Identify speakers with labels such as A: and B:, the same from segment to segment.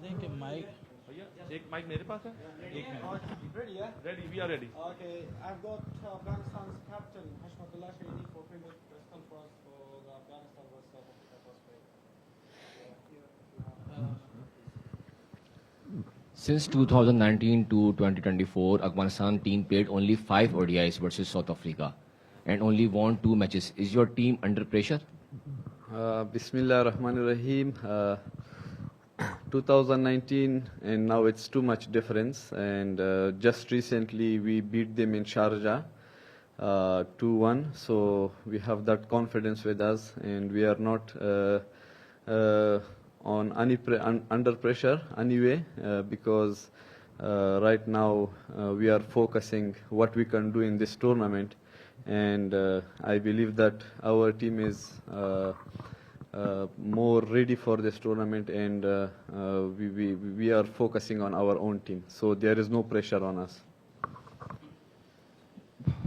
A: think Mike.
B: एक mic मेरे पास है.
A: एक minute.
C: Ready, yeah?
B: Ready, we are ready.
C: Okay, I've got Afghanistan's captain, Hashmatullah Shahidi, for cricket press conference for the Afghanistan vs South Africa first match.
D: Since 2019 to 2024, Afghanistan team played only 5 ODIs versus South Africa and only won 2 matches. Is your team under pressure?
E: Bismillah ar-Rahman ar-Rahim. 2019 and now it's too much difference, and just recently we beat them in Sharjah 2-1, so we have that confidence with us, and we are not under pressure anyway, because right now we are focusing what we can do in this tournament, and I believe that our team is more ready for this tournament, and we are focusing on our own team, so there is no pressure on us.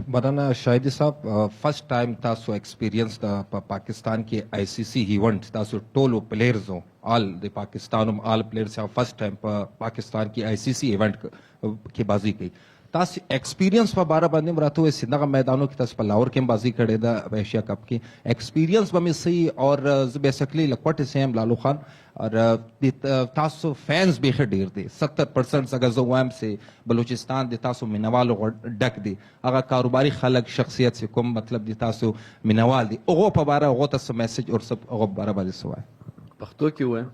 F: Barana Shahidi Saab, first time taso experience the Pakistan ki ICC event, taso tolo players ho, all the Pakistanum all players have first time Pakistan ki ICC event ki bazi ki. Tas experience पर बारह बंदे मरातो है सिंधा का मैदानों की तस पर लाहौर के बाजी खड़े दा एशिया कप की एक्सपीरियंस बमी सही और बेसिकली लकवट से हम लालू खान और तासो फैंस भी ढेर दे 70% अगर जवाम से बलूचिस्तान दे तासो मिनवाल डक दे अगर कारोबारी खलक शख्सियत से कम मतलब दे तासो मिनवाल दे ओगो पर बारह ओगो तस मैसेज और सब ओगो बारह बाजी सवाए
E: पख्तो क्यों है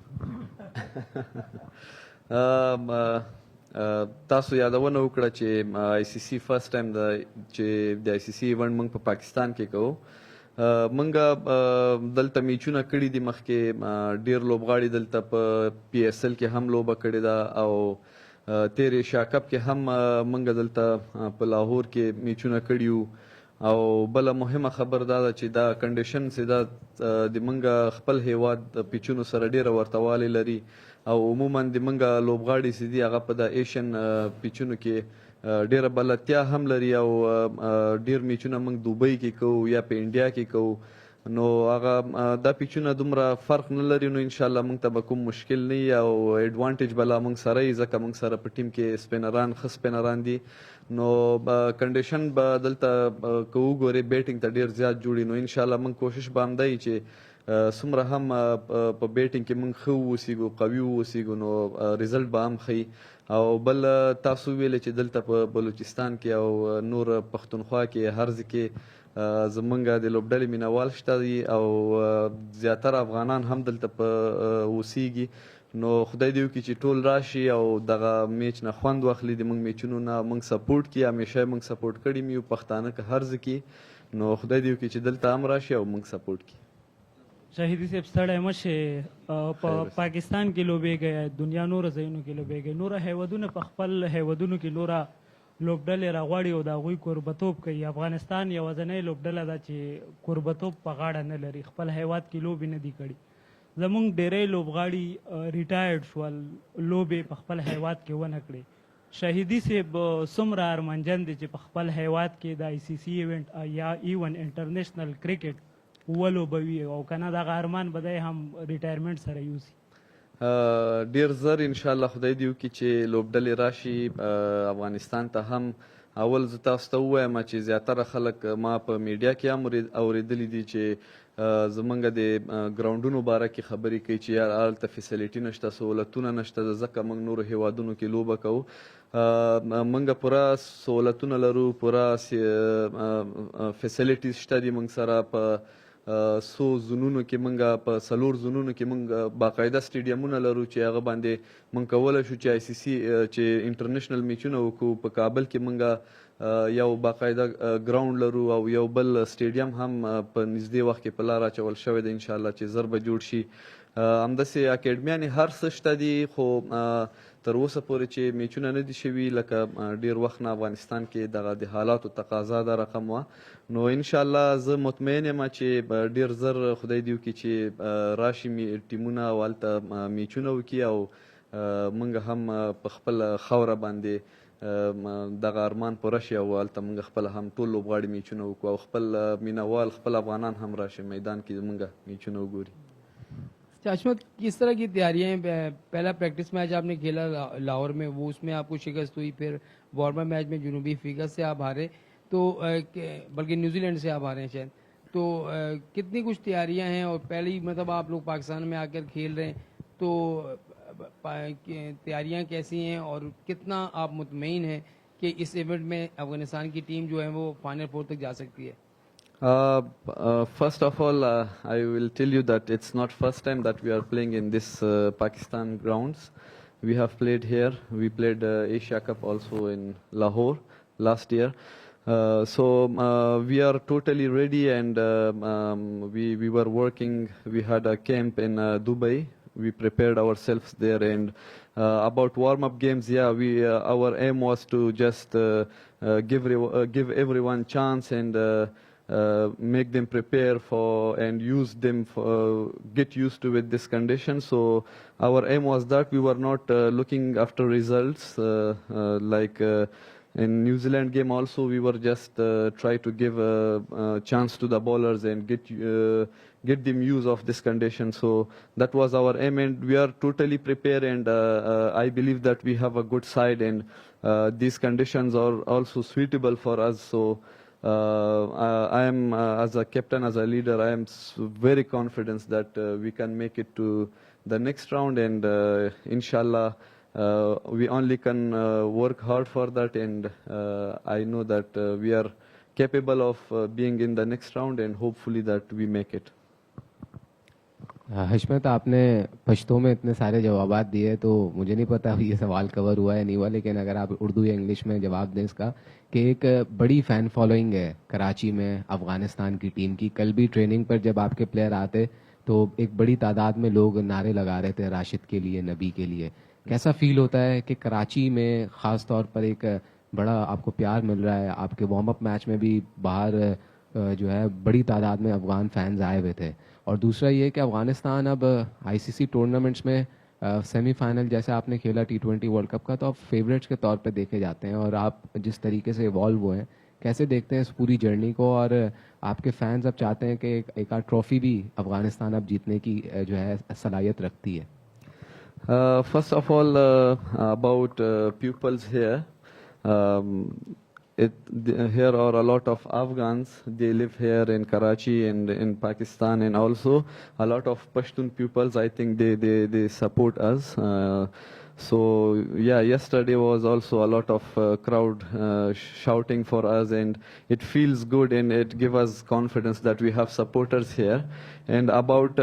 E: تاسو یادونه وکړه چې آی سی سی فرست ټایم چې د آی سی سی ایونت موږ په پاکستان کې کوو موږ دلته میچونه کړي دي مخکې ډیر لوبغاړي دلته په پی ایس ال کې هم لوبه کړې ده او تیر ایشیا کپ کې هم موږ دلته په لاهور کې میچونه کړي او بل مهمه خبر دا ده چې دا کنډیشن سي دا د موږ خپل هیواد د پیچونو سره ډیره ورتوالی لري او عموما د منګه لوبغاړي سي دي هغه په د ایشین پیچونو کې ډیره بلدتیا هم لري او ډیر میچونه موږ دوبۍ کې کوو یا په انډیا کې کوو نو هغه دا پیچونه دومره فرق نه لري نو ان شاء الله موږ ته به کوم مشکل نه او ایڈوانټیج بلا موږ سره یې ځکه موږ سره په ټیم کې سپینران ښه سپینران دي نو کنډیشن به دلته که وګورې بیټینګ ته ډیر زیات جوړي نو ان شاء الله موږ کوشش به همدا وي چې څومره هم په بیټینګ کې موږ ښه واوسېږو قوي واوسېږو نو ریزلټ به هم ښیي او بل تاسو ویلې چې دلته په بلوچستان کې او نور پښتونخوا کې هر ځای کې زمونږ د لوبډلې مینوال شته دي او زیاتره افغانان هم دلته په اوسېږي نو خدای دې وکړي چې ټول راشي او دغه میچ نه خوند واخلي د موږ میچونو نه موږ سپورټ کړي همیشه موږ سپورټ کړي مې پښتانه که هر ځای کې نو خدای دې وکړي چې دلته هم راشي او موږ سپورټ کړي
G: شهیدی صاحب ستړی مشه په پاکستان کې لوبې گئے دنیا نور ځایونو کې لوبې گئے نور هیوادونه په خپل هیوادونو کې نور لوبډلې راغواړي او د هغوی کوربتوب کوي افغانستان یوازینۍ لوبډله ده چې کوربتوب په غاړه نه لري خپل هیواد کې لوبې نه دي کړي زمونږ ډېری لوبغاړي ریټایرډ شول لوبې په خپل هیواد کې ونه کړې شهیدی صاحب څومره ارمانجن دي چې په خپل هیواد کې د آی سی سی ایونټ یا ایون انټرنیشنل کرکټ ولو بوي او کنه دا ارمان بدای هم ریټایرمنټ سره یوسي
E: ډیر زر ان شاء الله خدای دې وکړي چې لوبډلې راشي افغانستان ته هم اول زه تاسو ته ووایم چې زیاتره خلک ما په میډیا کې هم اورېدلي دي چې زمونږ د ګراونډونو باره کې خبرې کوي چې یار هلته فیسیلیټي نشته سهولتونه نشته ځکه موږ نورو هیوادونو کې لوبه کوو موږ پوره سهولتونه لرو پوره فیسیلیټیز شته دي موږ سره په سو زونونو کې موږ په څلور زونونو کې موږ باقاعده سټیډیمونه لرو چې هغه باندې موږ کولی شو چې آی سی سی چې انټرنیشنل میچونه وکړو په کابل کې موږ یو باقاعده ګراوند لرو او یو بل سټیډیم هم په نږدې وخت کې په لار اچول شوی دی انشاءالله چې زر به جوړ شي همداسې اکیډمیانې هر څه شته دي خو تر اوسه پورې چې میچونه نه دي شوي لکه ډیر وخت نه افغانستان کې دغه د حالاتو تقاضا دا رقم وه نو انشاءالله زه مطمئن یم چې ډیر زر خدای دې وکړي چې راشي ټیمونه او هلته میچونه وکړي او موږ هم په خپل خاوره باندې دغه ارمان پوره شي او هلته موږ خپل هم ټول لوبغاړي میچونه وکړو او خپل مینوال خپل افغانان هم راشي میدان کې موږ میچونه وګوري
A: अच्छा अशमत, किस तरह की तैयारियां हैं? पहला प्रैक्टिस मैच आपने खेला लाहौर में, वो उसमें आपको शिकस्त हुई, फिर वार्म अप मैच में जनूबी अफ्रीका से आप हारे, तो बल्कि न्यूजीलैंड से आप हारे हैं शायद, तो कितनी कुछ तैयारियां हैं? और पहली मतलब आप लोग पाकिस्तान में आकर खेल रहे हैं, तो तैयारियां कैसी हैं और कितना आप मुतमईन हैं कि इस इवेंट में अफगानिस्तान की टीम जो है वो फाइनल फोर तक जा सकती है?
E: First of all, I will tell you that it's not first time that we are playing in this Pakistan grounds. We have played here. We played Asia Cup also in Lahore last year. We are totally ready, and we were working. We had a camp in Dubai. We prepared ourselves there, and about warm-up games, yeah, our aim was to just give everyone chance and make them prepare for and use them for get used to with this condition. So our aim was that we were not looking after results like in New Zealand game also. We were just try to give a chance to the bowlers and get them use of this condition. So that was our aim, and we are totally prepared, and I believe that we have a good side, and these conditions are also suitable for us. So I am as a captain, as a leader, I am very confident that we can make it to the next round, and inshallah we only can work hard for that, and I know that we are capable of being in the next round, and hopefully that we make it.
H: हशमत, आपने पश्तो में इतने सारे जवाबात दिए, तो मुझे नहीं पता ये सवाल कवर हुआ है नहीं हुआ, लेकिन अगर आप उर्दू या इंग्लिश में जवाब दें इसका, कि एक बड़ी फ़ैन फॉलोइंग है कराची में अफ़गानिस्तान की टीम की। कल भी ट्रेनिंग पर जब आपके प्लेयर आते तो एक बड़ी तादाद में लोग नारे लगा रहे थे राशिद के लिए, नबी के लिए। कैसा फील होता है कि कराची में ख़ास तौर पर एक बड़ा आपको प्यार मिल रहा है? आपके वार्म अप मैच में भी बाहर जो है बड़ी तादाद में अफ़गान फैंस आए हुए थे। और दूसरा ये कि अफ़गानिस्तान अब आईसीसी टूर्नामेंट्स में सेमीफाइनल जैसे आपने खेला T20 वर्ल्ड कप का, तो आप फेवरेट्स के तौर पे देखे जाते हैं, और आप जिस तरीके से इवॉल्व हुए हैं, कैसे देखते हैं इस पूरी जर्नी को? और आपके फैंस अब चाहते हैं कि एक आध ट्रॉफी भी अफ़गानिस्तान अब जीतने की जो है सलाहियत रखती है।
E: First of all, about pupils here. Here are a lot of Afghans. They live here in Karachi and in Pakistan, and also a lot of Pashtun pupils. I think they support us. So yeah, yesterday was also a lot of crowd shouting for us, and it feels good, and it gives us confidence that we have supporters here. And about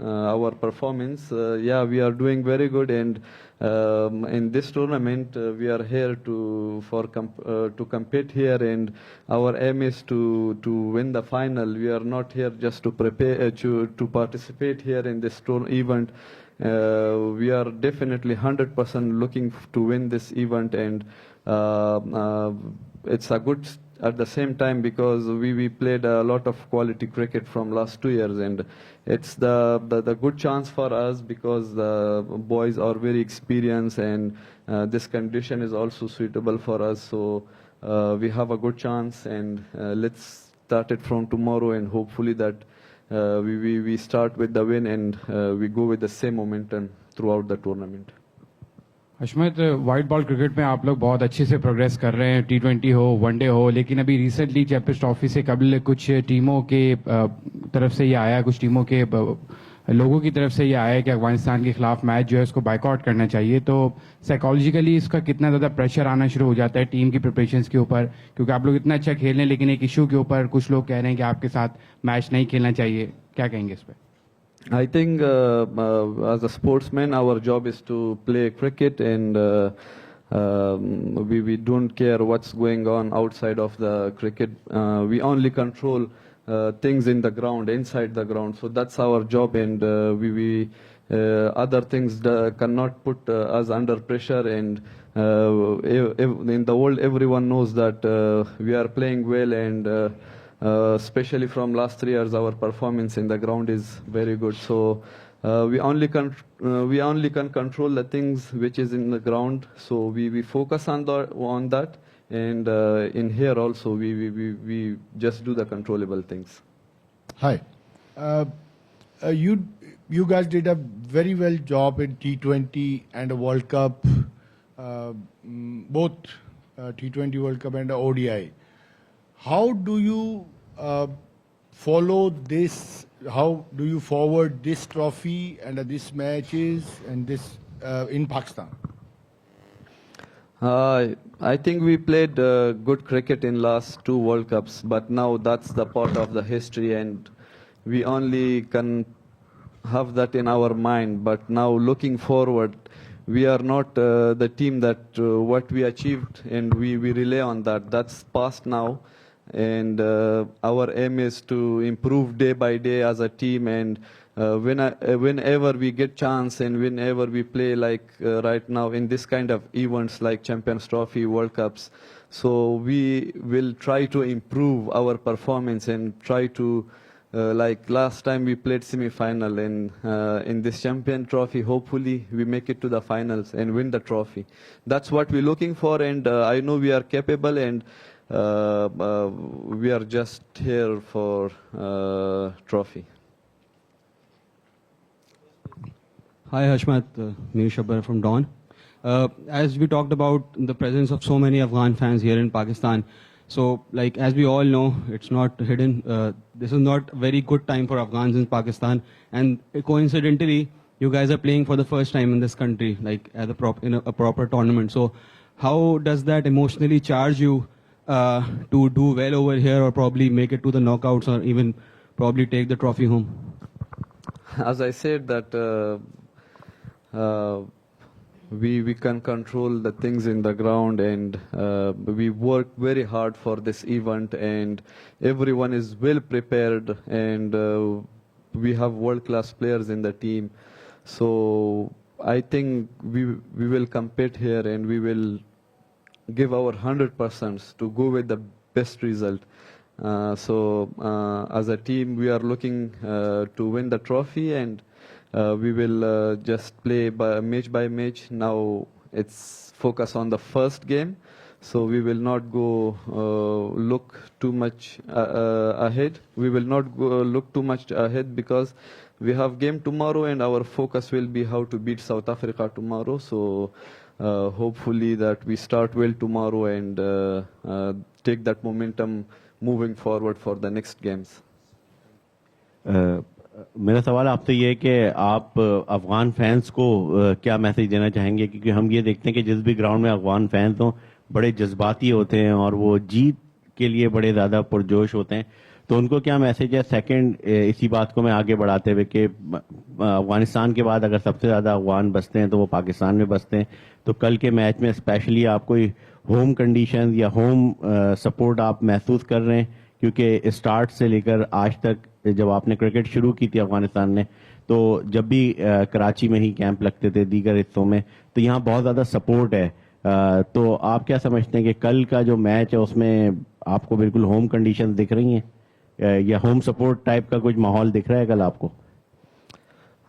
E: our performance, yeah, we are doing very good, and in this tournament we are here to compete here, and our aim is to win the final. We are not here just to prepare to participate here in this event. We are definitely 100% looking to win this event, and it's a good at the same time because we played a lot of quality cricket from last 2 years, and it's the good chance for us because the boys are very experienced, and this condition is also suitable for us. So we have a good chance, and let's start it from tomorrow, and hopefully that we start with the win, and we go with the same momentum throughout the tournament.
I: Hashmat, white ball cricket में आप लोग बहुत अच्छे से progress कर रहे हैं, T20 हो, वनडे हो, लेकिन अभी रिसेंटली चैंपियंस ट्रॉफी से कबल कुछ टीमों के तरफ से ये आया, कुछ टीमों के लोगों की तरफ से ये आया कि अफगानिस्तान के खिलाफ मैच जो है उसको बाइकआउट करना चाहिए। तो साइकोलॉजिकली इसका कितना ज़्यादा प्रेशर आना शुरू हो जाता है टीम की प्रिपरेशंस के ऊपर, क्योंकि आप लोग इतना अच्छा खेल रहे हैं, लेकिन एक इशू के ऊपर कुछ लोग कह रहे हैं कि आपके साथ मैच नहीं खेलना चाहिए, क्या कहेंगे इस पर?
E: I think as a sportsman, our job is to play cricket, and we don't care what's going on outside of the cricket. We only control things in the ground, inside the ground. So that's our job, and we other things cannot put us under pressure. And in the world, everyone knows that we are playing well, and especially from last 3 years, our performance in the ground is very good. So we only can control the things which is in the ground. So we focus on that, and in here also we just do the controllable things.
J: Hi. You guys did a very well job in T20 and a World Cup, both T20 World Cup and ODI. How do you follow this? How do you forward this trophy and this matches and this in Pakistan?
E: I think we played good cricket in last 2 World Cups, but now that's the part of the history, and we only can have that in our mind. But now looking forward, we are not the team that what we achieved, and we rely on that. That's past now, and our aim is to improve day by day as a team. And whenever we get chance and whenever we play like right now in this kind of events like Champions Trophy, World Cups, so we will try to improve our performance and try to like last time we played semi-final in this Champion Trophy, hopefully we make it to the finals and win the trophy. That's what we're looking for, and I know we are capable, and we are just here for trophy.
K: Hi, Hashmat. Mir Shabbar from Dawn. As we talked about the presence of so many Afghan fans here in Pakistan, so like as we all know, it's not hidden. This is not a very good time for Afghans in Pakistan, and coincidentally, you guys are playing for the first time in this country, like at in a proper tournament. So, how does that emotionally charge you to do well over here, or probably make it to the knockouts, or even probably take the trophy home?
E: As I said that we can control the things in the ground, and we work very hard for this event, and everyone is well prepared, and we have world-class players in the team. So I think we will compete here, and we will give our 100% to go with the best result. So as a team, we are looking to win the trophy, and we will just play by match. Now it's focus on the first game, so we will not go look too much ahead. We will not go look too much ahead because we have game tomorrow, and our focus will be how to beat South Africa tomorrow. So hopefully that we start well tomorrow and take that momentum moving forward for the next games.
L: मेरा सवाल आपसे ये है कि आप Afghan fans को क्या message देना चाहेंगे, क्योंकि हम ये देखते हैं कि जिस भी ग्राउंड में अफगान फैंस हों बड़े जज्बाती होते हैं और वो जीत के लिए बड़े ज़्यादा पुरजोश होते हैं, तो उनको क्या मैसेज है? सेकंड, इसी बात को मैं आगे बढ़ाते हुए कि अफगानिस्तान के बाद अगर सबसे ज़्यादा अफगान बसते हैं तो वो पाकिस्तान में बसते हैं, तो कल के मैच में स्पेशली आप कोई होम कंडीशन या होम सपोर्ट आप महसूस कर रहे हैं? क्योंकि स्टार्ट से लेकर आज तक जब आपने क्रिकेट शुरू की थी अफगानिस्तान ने, तो जब भी कराची में ही कैंप लगते थे दीगर हिस्सों में, तो यहाँ बहुत ज़्यादा सपोर्ट है, तो आप क्या समझते हैं कि कल का जो मैच है उसमें आपको बिल्कुल होम कंडीशन दिख रही हैं या होम सपोर्ट टाइप का कुछ माहौल दिख रहा है कल आपको?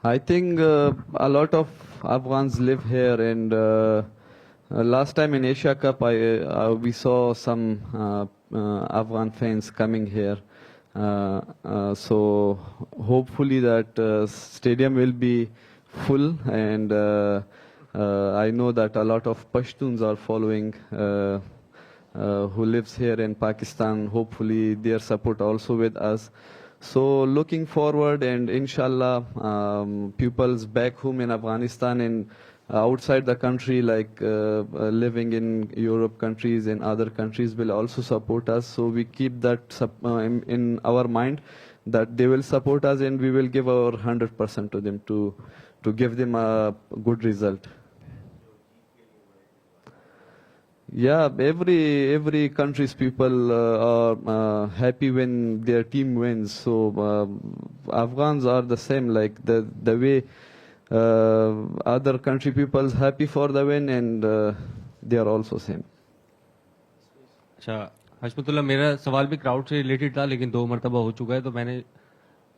E: I think a lot of Afghans live here, and last time in Asia Cup we saw some Afghan fans coming here. So hopefully that stadium will be full, and I know that a lot of Pashtuns are following who lives here in Pakistan. Hopefully their support also with us. So looking forward, and inshallah pupils back home in Afghanistan and outside the country, like living in Europe countries and other countries, will also support us. So we keep that in our mind that they will support us, and we will give our 100% to them to give them a good result. Yeah, every country's people are happy when their team wins. So Afghans are the same, like the way other country people's happy for the win, and they are also same.
M: अच्छा हशमतुल्लाह, मेरा सवाल भी crowd से related था, लेकिन 2 मरतबा हो चुका है, तो मैंने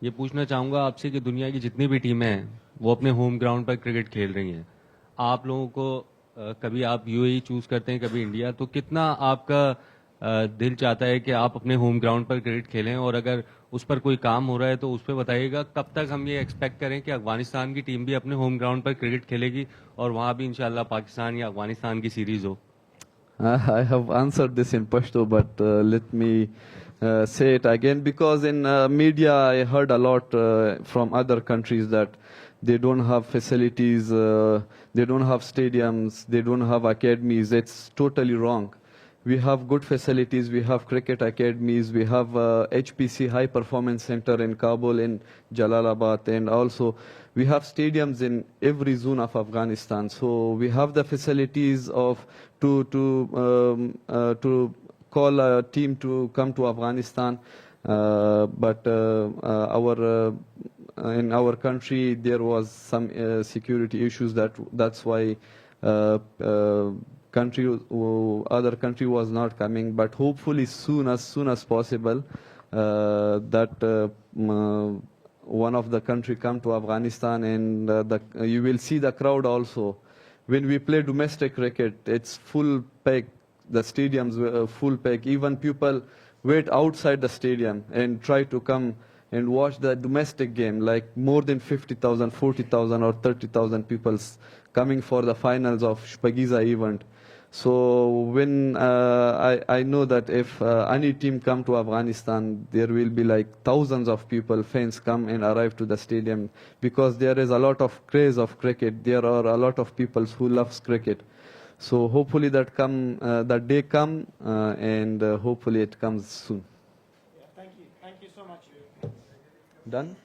M: ये पूछना चाहूँगा आपसे कि दुनिया की जितनी भी टीमें हैं वो अपने होम ग्राउंड पर क्रिकेट खेल रही हैं, आप लोगों को कभी आप यूएई चूज करते हैं, कभी इंडिया, तो कितना आपका दिल चाहता है कि आप अपने होम ग्राउंड पर क्रिकेट खेलें, और अगर उस पर कोई काम हो रहा है तो उस पर बताइएगा। कब तक हम ये एक्सपेक्ट करें कि अफगानिस्तान की टीम भी अपने होम ग्राउंड पर क्रिकेट खेलेगी और वहाँ भी इंशाल्लाह पाकिस्तान या अफगानिस्तान की सीरीज हो?
E: I have answered this in Pashto, but let me say it again, because in media I heard a lot from other countries that they don't have facilities, they don't have stadiums, they don't have academies. It's totally wrong. We have good facilities, we have cricket academies, we have HPC High Performance Center in Kabul, in Jalalabad, and also we have stadiums in every zone of Afghanistan. So we have the facilities of to call a team to come to Afghanistan, but in our country there was some security issues. That's why other country was not coming. But hopefully soon as possible that one of the country come to Afghanistan, and you will see the crowd also. When we play domestic cricket, it's full pack. The stadiums were full pack. Even people wait outside the stadium and try to come and watch the domestic game. Like more than 50,000, 40,000 or 30,000 people coming for the finals of Shpagiza event. So when I know that if any team come to Afghanistan, there will be like thousands of people, fans come and arrive to the stadium, because there is a lot of craze of cricket. There are a lot of people who loves cricket. So hopefully that day come, and hopefully it comes soon.
C: Yeah, thank you so much.
E: Done?